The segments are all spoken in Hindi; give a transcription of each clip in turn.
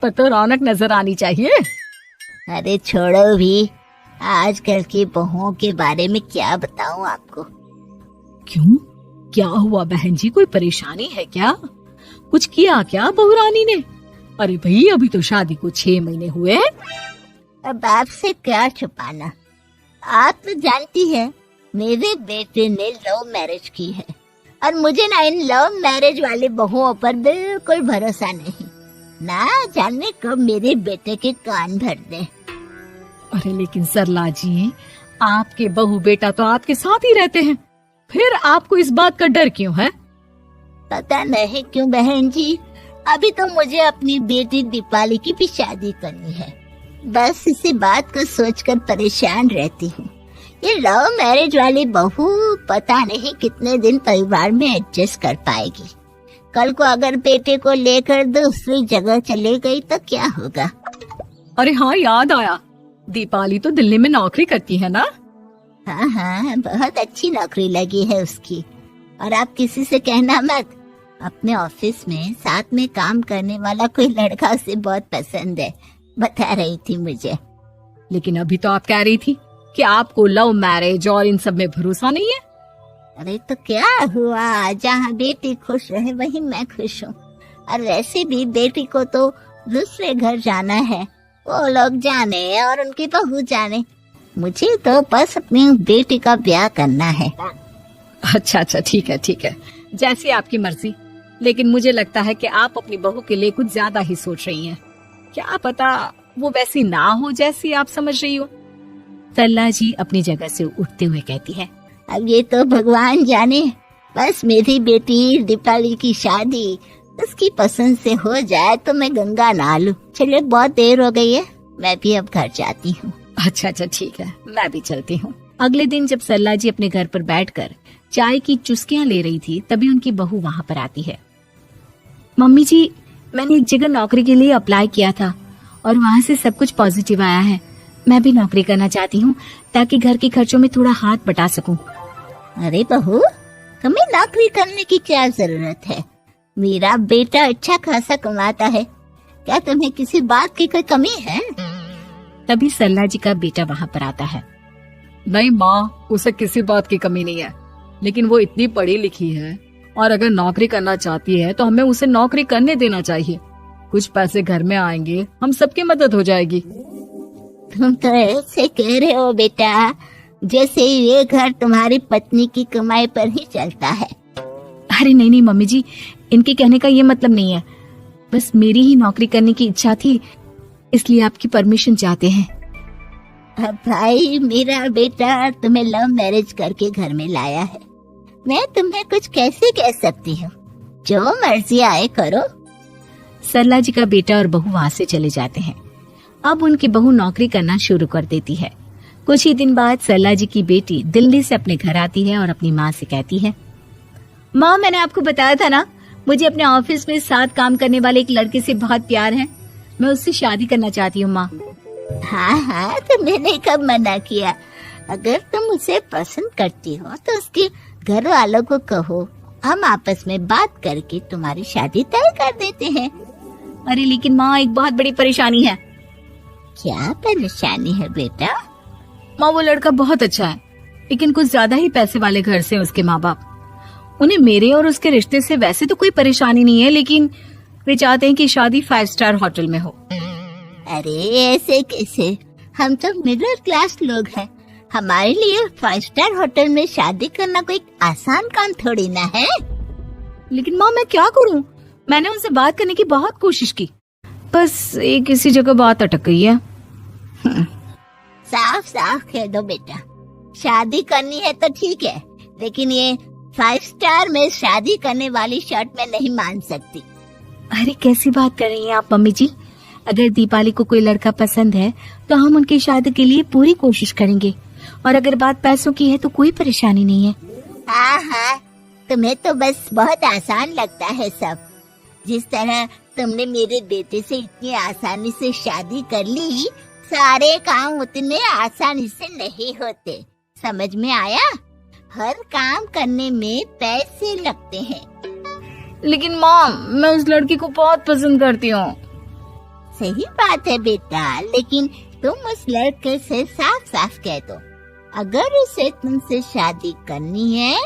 पर तो रौनक नजर आनी चाहिए। अरे छोड़ो भी, आजकल की बहुओं के बारे में क्या बताऊं आपको। क्यों, क्या हुआ बहन जी, कोई परेशानी है क्या? कुछ किया क्या बहू रानी ने? अरे भाई, अभी तो शादी को 6 महीने हुए हैं। अब आपसे क्या छुपाना, आप तो जानती हैं मेरे बेटे ने लव मैरिज की है और मुझे ना इन लव मैरिज वाले बहुओं पर बिल्कुल भरोसा नहीं। ना जाने कब मेरे बेटे के कान भर दे। अरे लेकिन सरला जी, आपके बहू बेटा तो आपके साथ ही रहते हैं, फिर आपको इस बात का डर क्यों है? पता नहीं क्यों बहन जी, अभी तो मुझे अपनी बेटी दीपाली की भी शादी करनी है। बस इसी बात को सोचकर परेशान रहती हूँ। ये लव मैरिज वाली बहू पता नहीं कितने दिन परिवार में एडजस्ट कर पाएगी। कल को अगर बेटे को लेकर दूसरी जगह चले गई तो क्या होगा? अरे हाँ, याद आया, दीपाली तो दिल्ली में नौकरी करती है ना? हाँ, बहुत अच्छी नौकरी लगी है उसकी। और आप किसी से कहना मत, अपने ऑफिस में साथ में काम करने वाला कोई लड़का उसे बहुत पसंद है, बता रही थी मुझे। लेकिन अभी तो आप कह रही थी कि आपको लव मैरिज और इन सब में भरोसा नहीं है। अरे तो क्या हुआ, जहाँ बेटी खुश रहे वहीं मैं खुश हूँ। और वैसे भी बेटी को तो दूसरे घर जाना है, वो लोग जाने और उनकी बहू जाने, मुझे तो बस अपनी बेटी का ब्याह करना है। अच्छा, ठीक है, जैसी आपकी मर्जी। लेकिन मुझे लगता है कि आप अपनी बहू के लिए कुछ ज्यादा ही सोच रही हैं। क्या पता वो वैसी ना हो जैसी आप समझ रही हो। सरला जी अपनी जगह से उठते हुए कहती है, अब ये तो भगवान जाने, बस मेरी बेटी दीपाली की शादी उसकी पसंद से हो जाए तो मैं गंगा नहा लूं। चलिए बहुत देर हो गई है, मैं भी अब घर जाती हूँ। अच्छा, ठीक है, मैं भी चलती हूँ। अगले दिन जब सरला जी अपने घर पर बैठकर चाय की चुस्कियां ले रही थी, तभी उनकी बहू वहाँ पर आती है। मम्मी जी, मैंने एक जगह नौकरी के लिए अप्लाई किया था और वहाँ से सब कुछ पॉजिटिव आया है। मैं भी नौकरी करना चाहती हूँ ताकि घर के खर्चों में थोड़ा हाथ बटा सकूं। अरे बहू, तुम्हें नौकरी करने की क्या जरूरत है? मेरा बेटा अच्छा खासा कमाता है, क्या तुम्हें किसी बात की कोई कमी है? तभी सरला जी का बेटा वहाँ पर आता है। नहीं माँ, उसे किसी बात की कमी नहीं है, लेकिन वो इतनी पढ़ी लिखी है और अगर नौकरी करना चाहती है तो हमें उसे नौकरी करने देना चाहिए। कुछ पैसे घर में आएंगे, हम सबकी मदद हो जाएगी। तुम तो ऐसे कह रहे हो बेटा जैसे ये घर तुम्हारी पत्नी की कमाई पर ही चलता है। अरे नहीं मम्मी जी, इनके कहने का ये मतलब नहीं है, बस मेरी ही नौकरी करने की इच्छा थी, इसलिए आपकी परमिशन चाहते हैं। अब भाई, मेरा बेटा तुम्हें लव मैरिज करके घर में लाया है, मैं तुम्हें कुछ कैसे कह सकती हूँ? जो मर्जी आए करो। सरला जी का बेटा और बहू वहाँ से चले जाते हैं। अब उनकी बहू नौकरी करना शुरू कर देती है। कुछ ही दिन बाद सरला जी की बेटी दिल्ली से अपने घर आती है और अपनी माँ से कहती है, माँ, मैंने आपको बताया था ना, मुझे अपने ऑफिस में साथ काम करने वाले एक लड़के से बहुत प्यार है, मैं उससे शादी करना चाहती हूँ। माँ, हाँ, तो मैंने कब मना किया? अगर तुम उसे पसंद करती हो तो उसके घर वालों को कहो, हम आपस में बात करके तुम्हारी शादी तय कर देते हैं। अरे लेकिन माँ, एक बहुत बड़ी परेशानी है। क्या परेशानी है बेटा? माँ, वो लड़का बहुत अच्छा है, लेकिन कुछ ज्यादा ही पैसे वाले घर से उसके माँ बाप। उन्हें मेरे और उसके रिश्ते से वैसे तो कोई परेशानी नहीं है, लेकिन वे चाहते हैं कि शादी 5 स्टार होटल में हो। अरे ऐसे कैसे? हम तो मिडिल क्लास लोग हैं, हमारे लिए 5 स्टार होटल में शादी करना कोई आसान काम थोड़ी ना है। लेकिन माँ, मैं क्या करूँ? मैंने उनसे बात करने की बहुत कोशिश की, बस एक किसी जगह बात अटक गई है। साफ साफ कह दो बेटा, शादी करनी है तो ठीक है, लेकिन ये 5 स्टार में शादी करने वाली शर्त मैं नहीं मान सकती। अरे कैसी बात कर रही हैं आप मम्मी जी? अगर दीपाली को कोई लड़का पसंद है तो हम उनकी शादी के लिए पूरी कोशिश करेंगे, और अगर बात पैसों की है तो कोई परेशानी नहीं है। हाँ, तुम्हें तो बस बहुत आसान लगता है सब। जिस तरह तुमने मेरे बेटे से इतनी आसानी से शादी कर ली, सारे काम उतने आसानी से नहीं होते, समझ में आया? हर काम करने में पैसे लगते हैं। लेकिन माँ, मैं उस लड़की को बहुत पसंद करती हूँ। सही बात है बेटा, लेकिन तुम उस लड़के से साफ साफ कह दो, अगर उसे तुमसे शादी करनी है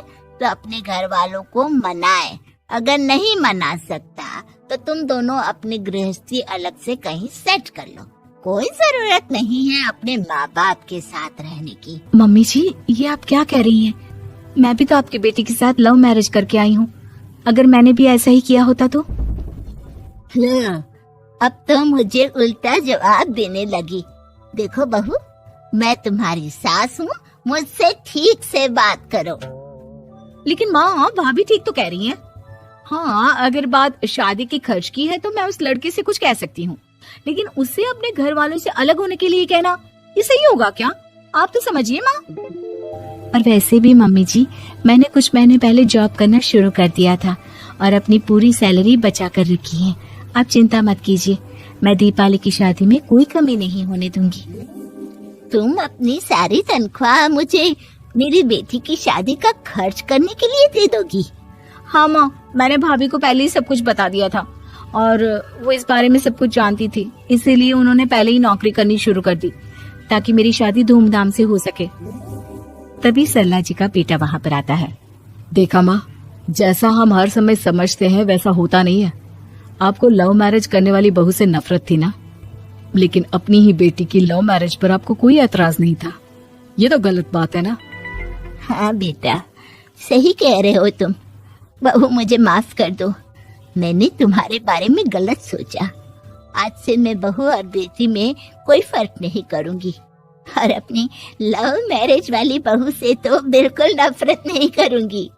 तो अपने घर वालों को मनाए। अगर नहीं मना सकता तो तुम दोनों अपनी गृहस्थी अलग से कहीं सेट कर लो। कोई जरूरत नहीं है अपने माँ बाप के साथ रहने की। मम्मी जी, ये आप क्या कह रही हैं? मैं भी तो आपकी बेटी के साथ लव मैरिज करके आई हूँ। अगर मैंने भी ऐसा ही किया होता तो? लो, अब तो मुझे उल्टा जवाब देने लगी। देखो बहू, मैं तुम्हारी सास हूँ, मुझसे ठीक से बात करो। लेकिन माँ, भाभी ठीक तो कह रही हैं। हाँ, अगर बात शादी के खर्च की है तो मैं उस लड़के से कुछ कह सकती हूँ, लेकिन उससे अपने घर वालों से अलग होने के लिए कहना, ये सही होगा क्या? आप तो समझिए माँ। और वैसे भी मम्मी जी, मैंने कुछ महीने पहले जॉब करना शुरू कर दिया था और अपनी पूरी सैलरी बचा कर रखी है। आप चिंता मत कीजिए, मैं दीपाली की शादी में कोई कमी नहीं होने दूंगी। तुम अपनी सारी तनख्वाह मुझे मेरी बेटी की शादी का खर्च करने के लिए दे दोगी? हाँ माँ, मैंने भाभी को पहले ही सब कुछ बता दिया था और वो इस बारे में सब कुछ जानती थी, इसीलिए उन्होंने पहले ही नौकरी करनी शुरू कर दी ताकि मेरी शादी धूमधाम से हो सके। तभी सरला जी का बेटा वहाँ पर आता है। देखा माँ, जैसा हम हर समय समझते हैं वैसा होता नहीं है। आपको लव मैरिज करने वाली बहू से नफरत थी ना, लेकिन अपनी ही बेटी की लव मैरिज पर आपको कोई एतराज नहीं था। ये तो गलत बात है ना? हाँ बेटा, सही कह रहे हो तुम। बहू, मुझे माफ कर दो, मैंने तुम्हारे बारे में गलत सोचा। आज से मैं बहू और बेटी में कोई फर्क नहीं करूंगी और अपनी लव मैरिज वाली बहू से तो बिल्कुल नफरत नहीं करूंगी।